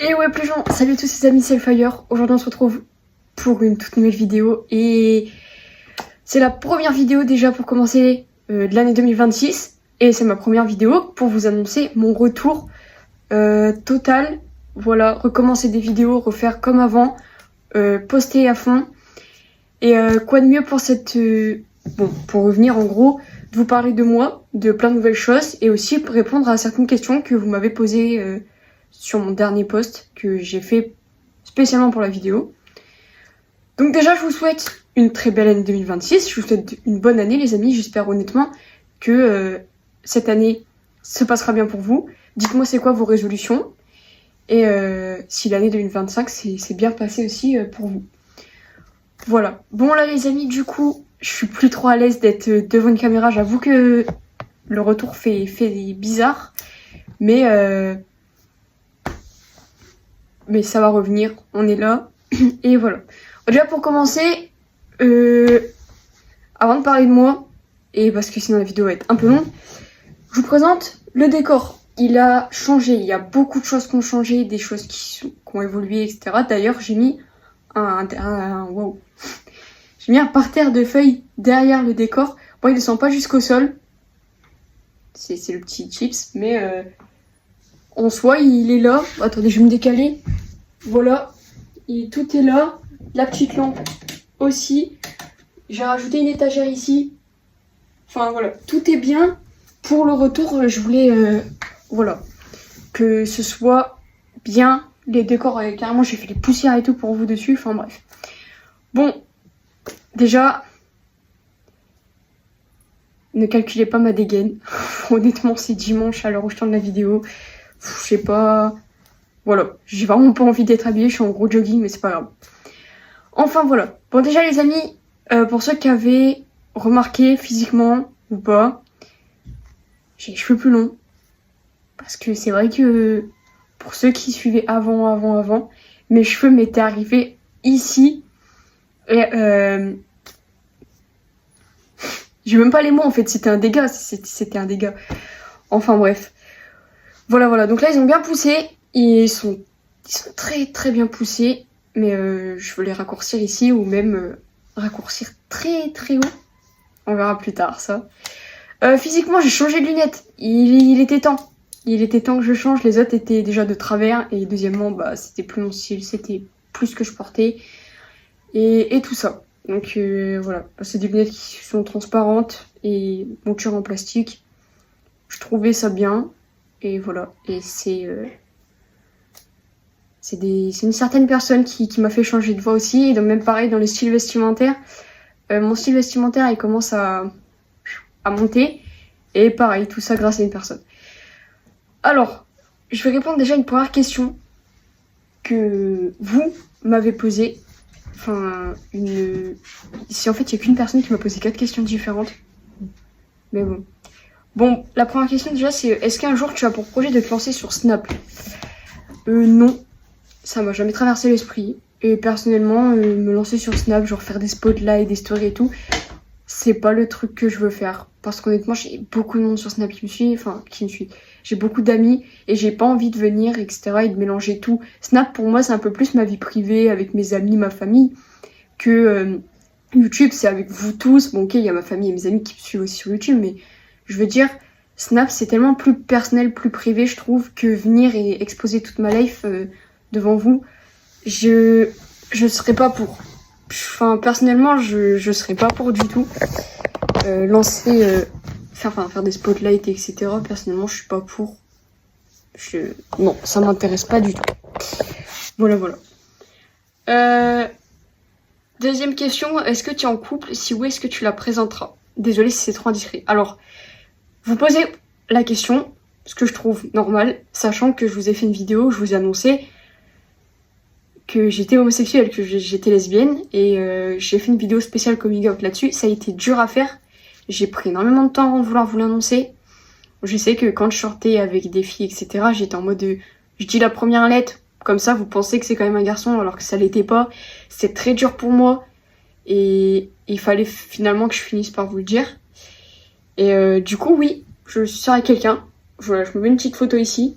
Et ouais, plus gens, salut à tous les amis, c'est Fire. Aujourd'hui on se retrouve pour une toute nouvelle vidéo et c'est la première vidéo déjà pour commencer de l'année 2026 et c'est ma première vidéo pour vous annoncer mon retour total. Voilà, recommencer des vidéos, refaire comme avant, poster à fond et quoi de mieux pour pour revenir en gros, de vous parler de moi, de plein de nouvelles choses et aussi pour répondre à certaines questions que vous m'avez posées sur mon dernier post que j'ai fait spécialement pour la vidéo. Donc déjà, je vous souhaite une très belle année 2026. Je vous souhaite une bonne année, les amis. J'espère honnêtement que cette année se passera bien pour vous. Dites-moi c'est quoi vos résolutions. Et si l'année 2025 c'est bien passé aussi pour vous. Voilà. Bon là les amis, du coup, je suis plus trop à l'aise d'être devant une caméra. J'avoue que le retour fait bizarre. Mais ça va revenir, on est là, et voilà. Déjà pour commencer, avant de parler de moi, et parce que sinon la vidéo va être un peu longue, je vous présente le décor. Il a changé, il y a beaucoup de choses qui ont changé, des choses qui ont évolué, etc. D'ailleurs, j'ai mis wow. J'ai mis un parterre de feuilles derrière le décor. Bon, il ne descend pas jusqu'au sol. C'est le petit chips, mais en soi, il est là. Attendez, je vais me décaler. Voilà, et tout est là. La petite lampe aussi. J'ai rajouté une étagère ici. Enfin voilà, tout est bien. Pour le retour, je voulais voilà, que ce soit bien. Les décors, carrément, j'ai fait les poussières et tout pour vous dessus. Enfin bref. Bon, déjà, ne calculez pas ma dégaine. Honnêtement, c'est dimanche à l'heure où je tourne la vidéo. Je sais pas. Voilà, j'ai vraiment pas envie d'être habillée, je suis en gros jogging, mais c'est pas grave. Enfin voilà. Bon déjà les amis, pour ceux qui avaient remarqué physiquement ou pas, j'ai les cheveux plus longs. Parce que c'est vrai que pour ceux qui suivaient avant, mes cheveux m'étaient arrivés ici. Et j'ai même pas les mots en fait, c'était un dégât, c'était un dégât. Enfin bref. Voilà, donc là ils ont bien poussé. Ils sont très bien poussés, mais je veux les raccourcir ici ou même raccourcir très haut. On verra plus tard ça. Physiquement, j'ai changé de lunettes. Il était temps. Il était temps que je change. Les autres étaient déjà de travers et deuxièmement, c'était plus mon style, c'était plus ce que je portais et tout ça. Donc voilà, c'est des lunettes qui sont transparentes et monture en plastique. Je trouvais ça bien et voilà. Et c'est une certaine personne qui m'a fait changer de voix aussi. Et donc même pareil dans le style vestimentaire. Mon style vestimentaire, il commence à monter. Et pareil, tout ça grâce à une personne. Alors, je vais répondre déjà à une première question que vous m'avez posée. Enfin, ici en fait, il n'y a qu'une personne qui m'a posé 4 questions différentes. Mais bon. Bon, la première question déjà, c'est est-ce qu'un jour tu as pour projet de te lancer sur Snap ? Non. Ça m'a jamais traversé l'esprit. Et personnellement, me lancer sur Snap, genre faire des spotlights, des stories et tout, c'est pas le truc que je veux faire. Parce qu'honnêtement, j'ai beaucoup de monde sur Snap qui me suit. J'ai beaucoup d'amis et j'ai pas envie de venir, etc. et de mélanger tout. Snap, pour moi, c'est un peu plus ma vie privée avec mes amis, ma famille, que YouTube, c'est avec vous tous. Bon, ok, il y a ma famille et mes amis qui me suivent aussi sur YouTube, mais je veux dire, Snap, c'est tellement plus personnel, plus privé, je trouve, que venir et exposer toute ma life devant vous, je serais pas pour. Enfin, personnellement, je serais pas pour du tout. Faire des spotlights, etc. Personnellement, je suis pas pour. Non, ça m'intéresse pas du tout. Voilà. Deuxième question, est-ce que tu es en couple ? Si oui, est-ce que tu la présenteras ? Désolée si c'est trop indiscret. Alors, vous posez la question, ce que je trouve normal, sachant que je vous ai fait une vidéo où je vous ai annoncé que j'étais homosexuelle, que j'étais lesbienne, et j'ai fait une vidéo spéciale coming out là-dessus. Ça a été dur à faire, j'ai pris énormément de temps avant de vouloir vous l'annoncer. Je sais que quand je sortais avec des filles, etc., j'étais en mode je dis la première lettre, comme ça vous pensez que c'est quand même un garçon, alors que ça l'était pas. C'est très dur pour moi, et il fallait finalement que je finisse par vous le dire. Et du coup, oui, je sors avec quelqu'un. Voilà, je me mets une petite photo ici.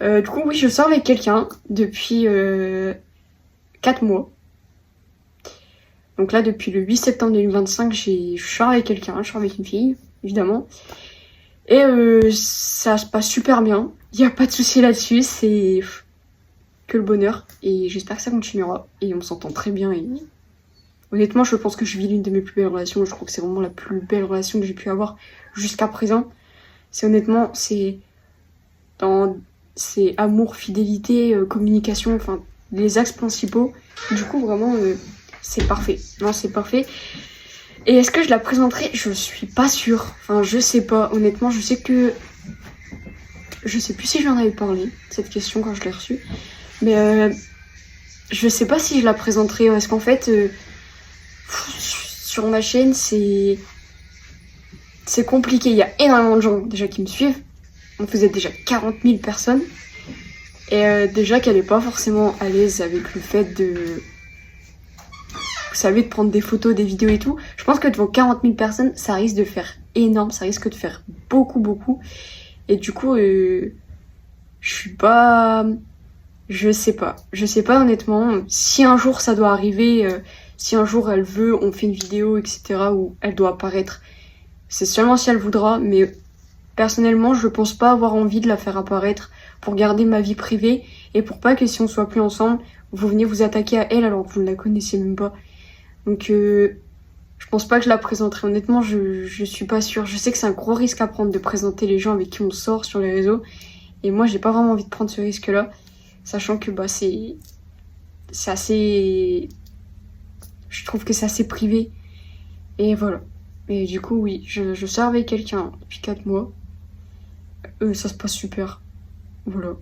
Du coup, oui, je sors avec quelqu'un depuis 4 mois. Donc là, depuis le 8 septembre 2025, je sors avec quelqu'un, je sors avec une fille, évidemment. Et ça se passe super bien. Il n'y a pas de souci là-dessus, c'est que le bonheur. Et j'espère que ça continuera. Et on s'entend très bien. Et honnêtement, je pense que je vis l'une de mes plus belles relations. Je crois que c'est vraiment la plus belle relation que j'ai pu avoir jusqu'à présent. C'est amour, fidélité, communication, enfin les axes principaux. Du coup, vraiment, c'est parfait. Non, c'est parfait. Et est-ce que je la présenterai? Je suis pas sûre. Enfin, je sais pas. Honnêtement, je sais plus si j'en avais parlé, cette question, quand je l'ai reçue. Mais je sais pas si je la présenterai. Parce qu'en fait, sur ma chaîne, c'est compliqué. Il y a énormément de gens déjà qui me suivent. On faisait déjà 40 000 personnes. Et déjà qu'elle est pas forcément à l'aise avec le fait de... Vous savez, de prendre des photos, des vidéos et tout. Je pense que devant 40 000 personnes, ça risque de faire énorme. Ça risque de faire beaucoup, beaucoup. Et du coup, je suis pas... Je sais pas. Je sais pas honnêtement. Si un jour ça doit arriver, si un jour elle veut, on fait une vidéo, etc. où elle doit apparaître. C'est seulement si elle voudra. Mais personnellement, je pense pas avoir envie de la faire apparaître pour garder ma vie privée. Et pour pas que si on soit plus ensemble, vous venez vous attaquer à elle alors que vous ne la connaissez même pas. Donc je pense pas que je la présenterai. Honnêtement, je suis pas sûre. Je sais que c'est un gros risque à prendre de présenter les gens avec qui on sort sur les réseaux. Et moi, j'ai pas vraiment envie de prendre ce risque-là. Sachant que bah c'est assez... Je trouve que c'est assez privé. Et voilà. Et du coup, oui, je sors avec quelqu'un depuis 4 mois. Ça se passe super. Voilà.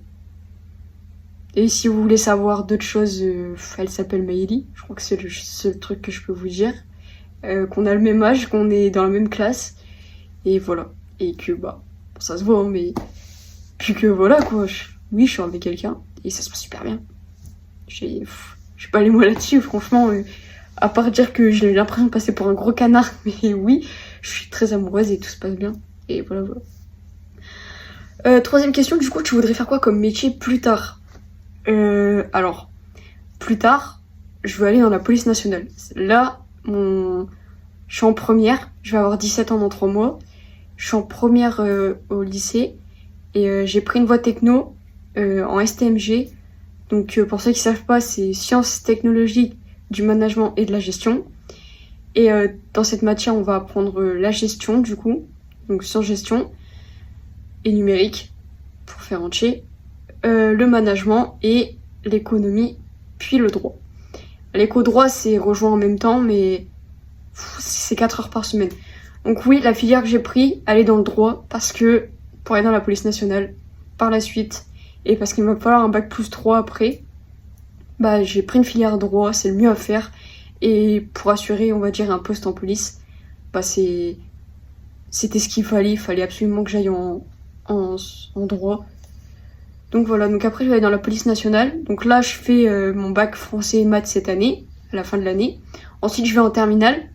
Et si vous voulez savoir d'autres choses, elle s'appelle Maëlie. Je crois que c'est le seul truc que je peux vous dire. Qu'on a le même âge, qu'on est dans la même classe. Et voilà. Et que, bah, ça se voit, hein, mais... Puis que voilà, quoi. Oui, je suis avec quelqu'un. Et ça se passe super bien. J'ai pas les mots là-dessus, franchement. À part dire que j'ai l'impression de passer pour un gros canard. Mais oui, je suis très amoureuse et tout se passe bien. Et voilà, voilà. Troisième question, du coup, tu voudrais faire quoi comme métier plus tard? Alors, plus tard, je veux aller dans la police nationale. Là, je suis en première, je vais avoir 17 ans dans 3 mois. Je suis en première au lycée et j'ai pris une voie techno en STMG. Donc pour ceux qui savent pas, c'est sciences technologiques du management et de la gestion. Et dans cette matière, on va apprendre la gestion du coup, donc sciences gestion et numérique pour faire entier, le management et l'économie, puis le droit. L'éco-droit, c'est rejoint en même temps, mais c'est 4 heures par semaine. Donc oui, la filière que j'ai pris, elle est dans le droit, parce que pour aller dans la police nationale, par la suite, et parce qu'il va me falloir un bac plus 3 après, bah j'ai pris une filière droit, c'est le mieux à faire. Et pour assurer, on va dire, un poste en police, bah c'était ce qu'il fallait. Il fallait absolument que j'aille en droit. Donc voilà, donc après je vais aller dans la police nationale. Donc là je fais mon bac français et maths cette année, à la fin de l'année. Ensuite je vais en terminale.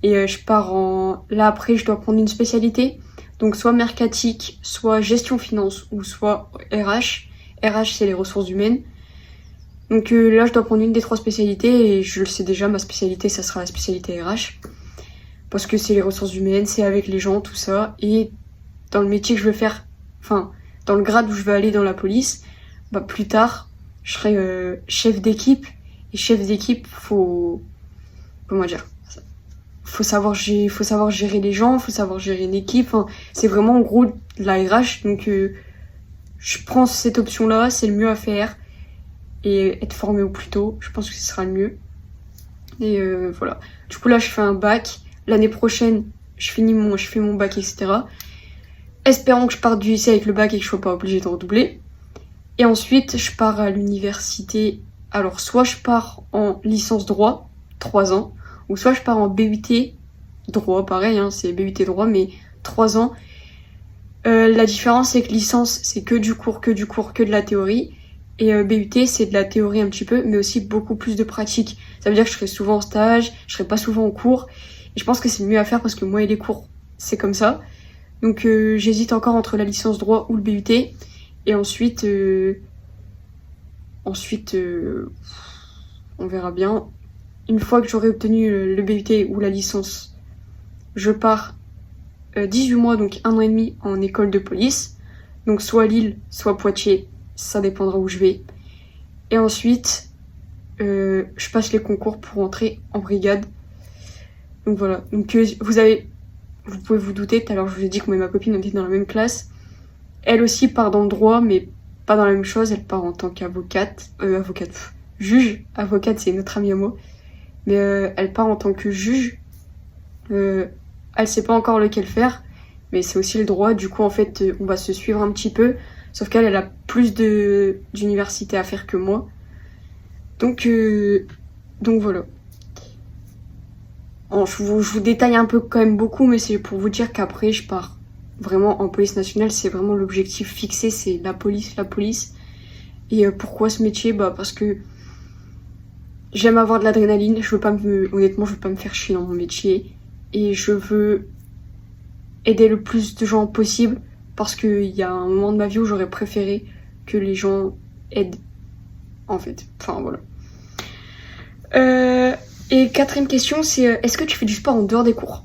Et je pars en... Là après je dois prendre une spécialité. Donc soit mercatique, soit gestion finance, ou soit RH. RH c'est les ressources humaines. Donc là je dois prendre une des 3 spécialités. Et je le sais déjà, ma spécialité ça sera la spécialité RH. Parce que c'est les ressources humaines, c'est avec les gens, tout ça. Et dans le métier que je veux faire, enfin dans le grade où je veux aller dans la police, bah plus tard je serai chef d'équipe. Et chef d'équipe, comment dire, faut savoir gérer les gens, faut savoir gérer une équipe. Enfin, c'est vraiment en gros de la RH. Donc je prends cette option-là, c'est le mieux à faire. Et être formé au plus tôt, je pense que ce sera le mieux. Et voilà. Du coup là je fais un bac. L'année prochaine, je fais mon bac, etc. Espérons que je parte du lycée avec le bac et que je sois pas obligée de redoubler. Et ensuite, je pars à l'université. Alors, soit je pars en licence droit, 3 ans, ou soit je pars en BUT droit, pareil, hein, c'est BUT droit, mais 3 ans. La différence, c'est que licence, c'est que du cours, que de la théorie. Et BUT, c'est de la théorie un petit peu, mais aussi beaucoup plus de pratique. Ça veut dire que je serai souvent en stage, je serai pas souvent en cours. Et je pense que c'est mieux à faire parce que moi et les cours, c'est comme ça. Donc j'hésite encore entre la licence droit ou le BUT. Et ensuite, on verra bien. Une fois que j'aurai obtenu le BUT ou la licence, je pars 18 mois, donc 1 an et demi en école de police. Donc soit Lille, soit Poitiers, ça dépendra où je vais. Et ensuite, je passe les concours pour entrer en brigade. Donc voilà. Donc vous pouvez vous douter, tout à l'heure je vous ai dit que moi et ma copine on était dans la même classe. Elle aussi part dans le droit, mais pas dans la même chose. Elle part en tant qu'avocate. Juge. Avocate, c'est notre amie à moi. Mais elle part en tant que juge. Elle sait pas encore lequel faire, mais c'est aussi le droit. Du coup, en fait, on va se suivre un petit peu. Sauf qu'elle, elle a plus d'université à faire que moi. Donc voilà. Je vous détaille un peu quand même beaucoup, mais c'est pour vous dire qu'après, je pars vraiment en police nationale. C'est vraiment l'objectif fixé, c'est la police, la police. Et pourquoi ce métier? Bah parce que j'aime avoir de l'adrénaline. Honnêtement, je veux pas me faire chier dans mon métier. Et je veux aider le plus de gens possible parce qu'il y a un moment de ma vie où j'aurais préféré que les gens aident, en fait. Enfin, voilà. Et quatrième question, c'est est-ce que tu fais du sport en dehors des cours?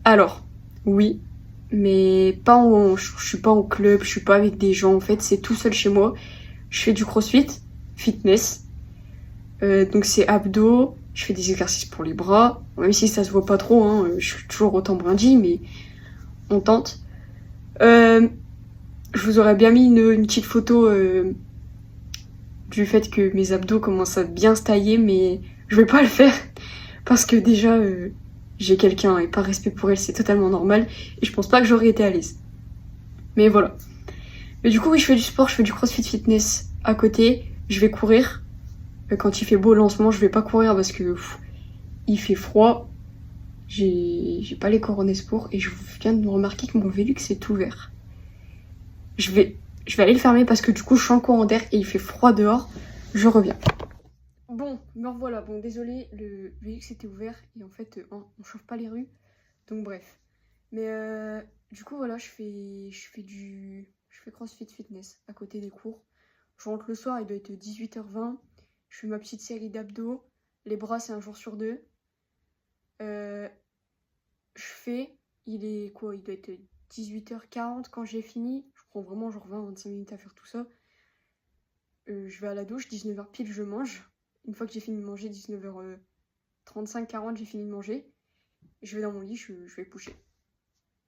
Alors, oui, mais je suis pas en club, je suis pas avec des gens, en fait, c'est tout seul chez moi. Je fais du crossfit, fitness, donc c'est abdos, je fais des exercices pour les bras, même si ça se voit pas trop, hein, je suis toujours autant brindille, mais on tente. Je vous aurais bien mis une petite photo du fait que mes abdos commencent à bien se tailler, mais je vais pas le faire parce que déjà j'ai quelqu'un et par respect pour elle, c'est totalement normal et je pense pas que j'aurais été à l'aise. Mais voilà. Mais du coup, oui, je fais du sport, je fais du crossfit fitness à côté, je vais courir. Quand il fait beau, là en ce moment, je vais pas courir parce que il fait froid. J'ai pas les coronets pour et je viens de me remarquer que mon Velux est ouvert. Je vais aller le fermer parce que du coup je suis en courant d'air et il fait froid dehors. Je reviens. Bon, me revoilà. Bon, désolé, le Velux était ouvert et en fait on chauffe pas les rues. Donc bref. Mais du coup voilà, je fais CrossFit Fitness à côté des cours. Je rentre le soir, il doit être 18h20. Je fais ma petite série d'abdos. Les bras, c'est un jour sur deux. Il est quoi? Il doit être 18h40 quand j'ai fini. Je prends vraiment genre 20-25 minutes à faire tout ça. Je vais à la douche, 19h pile, je mange. Une fois que j'ai fini de manger, 19h35-40, j'ai fini de manger. Je vais dans mon lit, je vais coucher.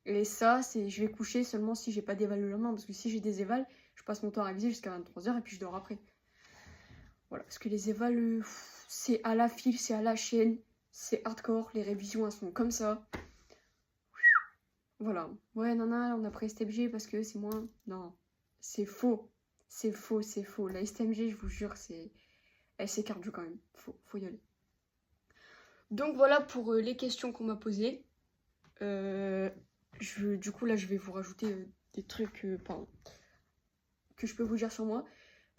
Et ça, je vais coucher seulement si j'ai pas d'éval le lendemain. Parce que si j'ai des évals, je passe mon temps à réviser jusqu'à 23h et puis je dors après. Voilà, parce que les évals, c'est à la file, c'est à la chaîne. C'est hardcore, les révisions, elles sont comme ça. Voilà. Ouais, nana, on a pris STMG parce que c'est moins... Non, c'est faux. C'est faux, c'est faux. La STMG, je vous jure, c'est cardio quand même. Faut y aller. Donc voilà pour les questions qu'on m'a posées. Du coup, là, je vais vous rajouter des trucs que je peux vous dire sur moi.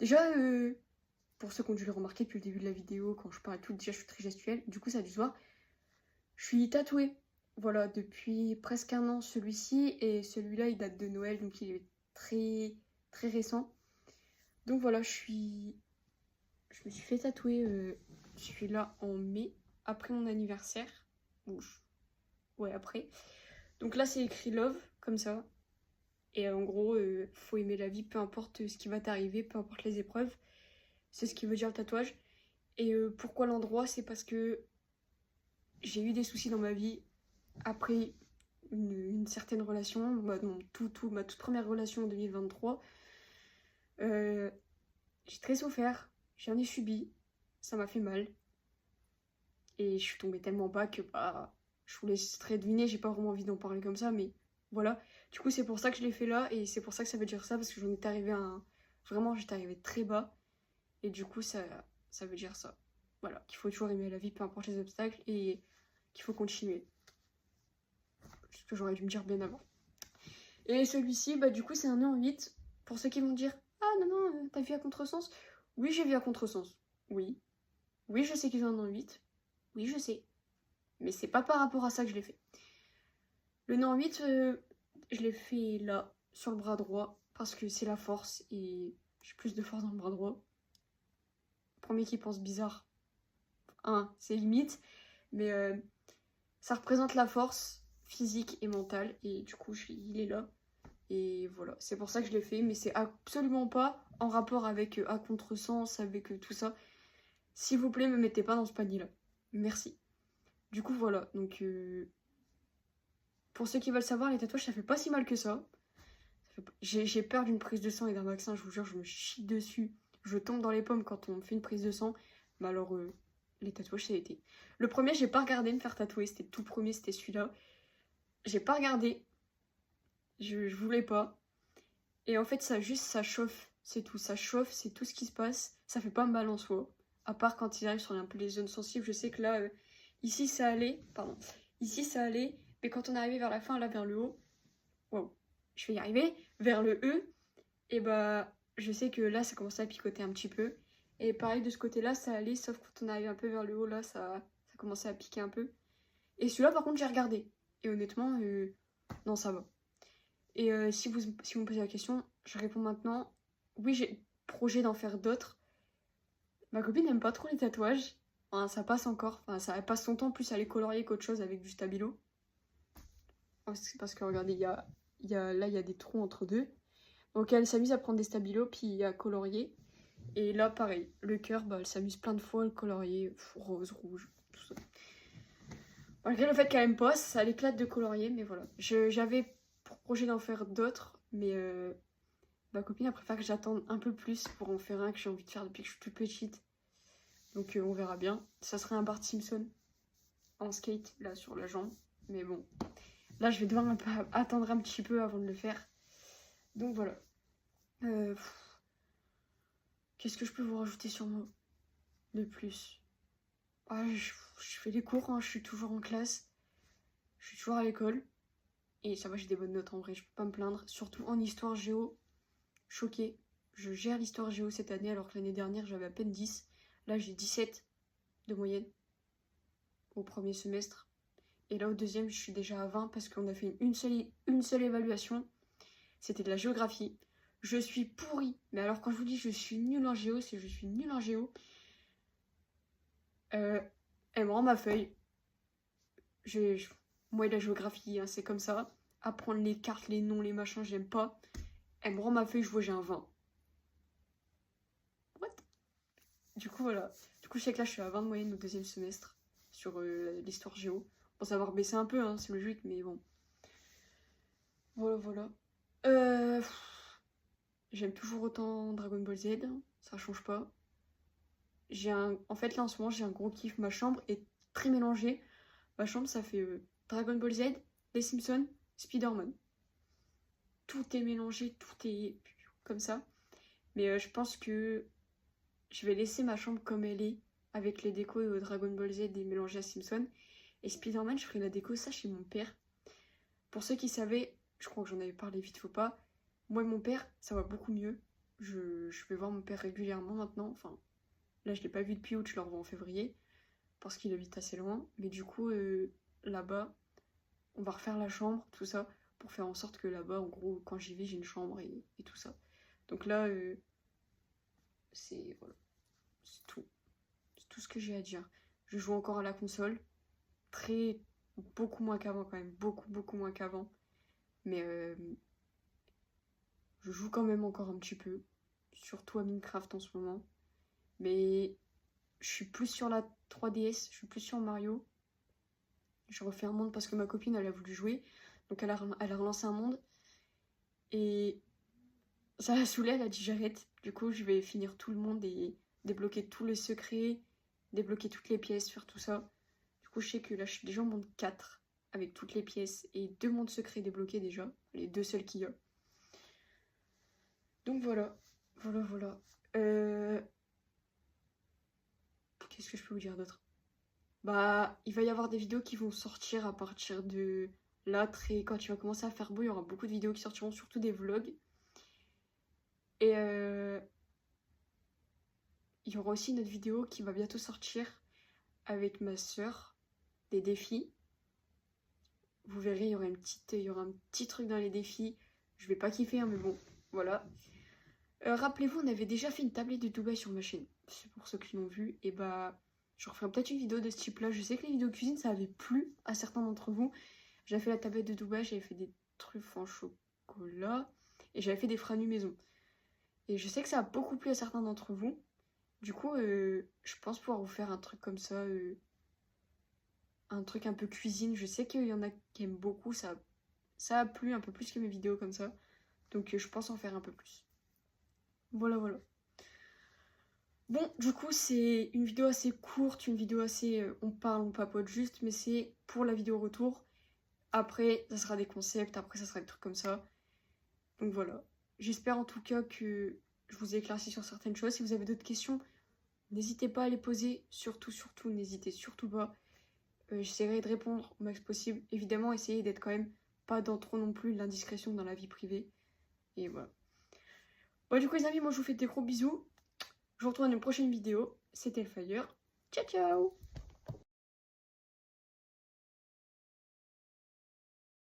Déjà, pour ceux qui ont dû le remarquer depuis le début de la vidéo, quand je parle tout, déjà, je suis très gestuelle. Du coup, ça a dû se voir. Je suis tatouée. Voilà, depuis presque un an celui-ci. Et celui-là, il date de Noël, donc il est très, très récent. Donc voilà, je me suis fait tatouer celui-là en mai, après mon anniversaire. Ouais, après. Donc là, c'est écrit Love, comme ça. Et en gros, faut aimer la vie, peu importe ce qui va t'arriver, peu importe les épreuves. C'est ce qui veut dire le tatouage. Et pourquoi l'endroit? C'est parce que j'ai eu des soucis dans ma vie après une certaine relation. Ma toute première relation en 2023. J'ai très souffert, j'en ai subi, ça m'a fait mal. Et je suis tombée tellement bas que je vous laisserai deviner, j'ai pas vraiment envie d'en parler comme ça, mais voilà. Du coup, c'est pour ça que je l'ai fait là, et c'est pour ça que ça veut dire ça, parce que j'en étais arrivée Vraiment, j'étais arrivée très bas, et du coup, ça veut dire ça. Voilà, qu'il faut toujours aimer la vie, peu importe les obstacles, et qu'il faut continuer. Ce que j'aurais dû me dire bien avant. Et celui-ci, du coup, c'est un nœud en 8. Pour ceux qui vont dire « Ah non, non, t'as vu à contresens ?» Oui, j'ai vu à contresens. Oui. Oui, je sais qu'ils ont un nœud en 8. Oui, je sais. Mais c'est pas par rapport à ça que je l'ai fait. Le nœud en 8, je l'ai fait là, sur le bras droit, parce que c'est la force et j'ai plus de force dans le bras droit. Premier qui pense bizarre, c'est limite, mais ça représente la force physique et mentale et du coup il est là. Et voilà, c'est pour ça que je l'ai fait, mais c'est absolument pas en rapport avec à contresens, avec tout ça. S'il vous plaît, me mettez pas dans ce panier-là. Merci. Du coup, voilà. Donc, pour ceux qui veulent savoir, les tatouages, ça fait pas si mal que ça. J'ai peur d'une prise de sang et d'un vaccin, je vous jure, je me chie dessus. Je tombe dans les pommes quand on me fait une prise de sang. Mais alors, les tatouages, ça a été. Le premier, j'ai pas regardé me faire tatouer. C'était le tout premier, c'était celui-là. J'ai pas regardé. Je voulais pas. Et en fait, ça chauffe. C'est tout. Ça chauffe, c'est tout ce qui se passe. Ça fait pas mal en soi. À part quand il arrive sur un peu les zones sensibles. Je sais que là, ici, ça allait. Pardon. Ici, ça allait. Mais quand on est arrivé vers la fin, là, vers le haut. Waouh. Je vais y arriver. Vers le E. Et bah, je sais que là, ça commençait à picoter un petit peu. Et pareil, de ce côté-là, ça allait. Sauf quand on arrive un peu vers le haut, là, ça commençait à piquer un peu. Et celui-là, par contre, j'ai regardé. Et honnêtement, non, ça va. Et si vous me posez la question, je réponds maintenant. Oui, j'ai projet d'en faire d'autres. Ma copine n'aime pas trop les tatouages. Enfin, ça passe encore. Enfin, ça passe son temps plus à les colorier qu'autre chose avec du stabilo. C'est parce que regardez, là, il y a des trous entre deux. Donc elle s'amuse à prendre des stabilos puis à colorier. Et là, pareil, le cœur, bah, elle s'amuse plein de fois à le colorier. Rose, rouge, tout ça. Malgré le fait qu'elle aime pas, ça l'éclate de colorier, mais voilà. J'avais pour projet d'en faire d'autres, mais ma copine elle préfère que j'attende un peu plus pour en faire un que j'ai envie de faire depuis que je suis toute petite. Donc on verra bien. Ça serait un Bart Simpson en skate, là, sur la jambe. Mais bon, là, je vais devoir attendre un petit peu avant de le faire. Donc voilà. Qu'est-ce que je peux vous rajouter sur moi de plus? Je fais des cours, hein, je suis toujours en classe. Je suis toujours à l'école. Et ça va, j'ai des bonnes notes en vrai, je peux pas me plaindre. Surtout en histoire géo, choquée. Je gère l'histoire géo cette année alors que l'année dernière j'avais à peine 10. Là j'ai 17 de moyenne au premier semestre. Et là au deuxième je suis déjà à 20 parce qu'on a fait une seule évaluation. C'était de la géographie. Je suis pourrie. Mais alors quand je vous dis je suis nulle en géo, c'est je suis nulle en géo. Elle me rend ma feuille. Moi et la géographie, hein, c'est comme ça. Apprendre les cartes, les noms, les machins, j'aime pas. Elle me rend ma feuille, je vois j'ai un 20. What? Du coup, voilà. Du coup, je sais que là, je suis à 20 de moyenne au deuxième semestre sur l'histoire géo. Bon, ça va rebaisser un peu, hein, c'est logique, mais bon. Voilà, voilà. J'aime toujours autant Dragon Ball Z, ça change pas. En fait, là, en ce moment, j'ai un gros kiff. Ma chambre est très mélangée. Ma chambre, ça fait Dragon Ball Z, Les Simpsons, Spider-Man. Tout est mélangé, tout est comme ça. Mais je pense que je vais laisser ma chambre comme elle est, avec les décos et Dragon Ball Z et mélangé à Simpson. Et Spider-Man, je ferai la déco, ça, chez mon père. Pour ceux qui savaient, je crois que j'en avais parlé vite, faut pas. Moi et mon père, ça va beaucoup mieux. Je vais voir mon père régulièrement maintenant. Enfin, là, je l'ai pas vu depuis août, je le revois en février. Parce qu'il habite assez loin. Mais du coup, là-bas, on va refaire la chambre, tout ça. Pour faire en sorte que là-bas, en gros, quand j'y vais, j'ai une chambre et tout ça. Donc là, c'est voilà, c'est tout. C'est tout ce que j'ai à dire. Je joue encore à la console. Beaucoup moins qu'avant quand même. Beaucoup moins qu'avant. Mais je joue quand même encore un petit peu. Surtout à Minecraft en ce moment. Mais je suis plus sur la 3DS. Je suis plus sur Mario. Je refais un monde parce que ma copine, elle a voulu jouer. Donc elle a relancé un monde. Et ça l'a saoulée, elle a dit j'arrête. Du coup, je vais finir tout le monde et débloquer tous les secrets, débloquer toutes les pièces, faire tout ça. Du coup, je sais que là, je suis déjà au monde 4 avec toutes les pièces et 2 mondes secrets débloqués déjà. Les 2 seuls qu'il y a. Donc voilà. Voilà. Qu'est-ce que je peux vous dire d'autre? Bah, il va y avoir des vidéos qui vont sortir à partir de là, quand tu vas commencer à faire beau, il y aura beaucoup de vidéos qui sortiront, surtout des vlogs. Et il y aura aussi une autre vidéo qui va bientôt sortir avec ma sœur, des défis. Vous verrez, il y aura un petit truc dans les défis. Je vais pas kiffer, hein, mais bon, Voilà. Rappelez-vous, on avait déjà fait une tablette de Dubaï sur ma chaîne. C'est pour ceux qui l'ont vu. Et bah, je referai peut-être une vidéo de ce type-là. Je sais que les vidéos cuisine, ça avait plu à certains d'entre vous. J'avais fait la tablette de Dubaï, j'avais fait des truffes en chocolat. Et j'avais fait des franus maison. Et je sais que ça a beaucoup plu à certains d'entre vous. Du coup, je pense pouvoir vous faire un truc comme ça. Un truc un peu cuisine. Je sais qu'il y en a qui aiment beaucoup. Ça a plu un peu plus que mes vidéos comme ça. Donc je pense en faire un peu plus. Voilà, voilà. Bon, du coup, c'est une vidéo assez courte, une vidéo assez... on parle, on papote juste, mais c'est pour la vidéo retour. Après, ça sera des concepts, après, ça sera des trucs comme ça. Donc voilà. J'espère en tout cas que je vous ai éclairci sur certaines choses. Si vous avez d'autres questions, n'hésitez pas à les poser. Surtout, surtout, n'hésitez surtout pas. J'essaierai de répondre au max possible. Évidemment, essayez d'être quand même pas dans trop non plus l'indiscrétion dans la vie privée. Et voilà. Bon, du coup, les amis, moi, je vous fais des gros bisous. Je vous retrouve dans une prochaine vidéo. C'était le Fire. Ciao, ciao!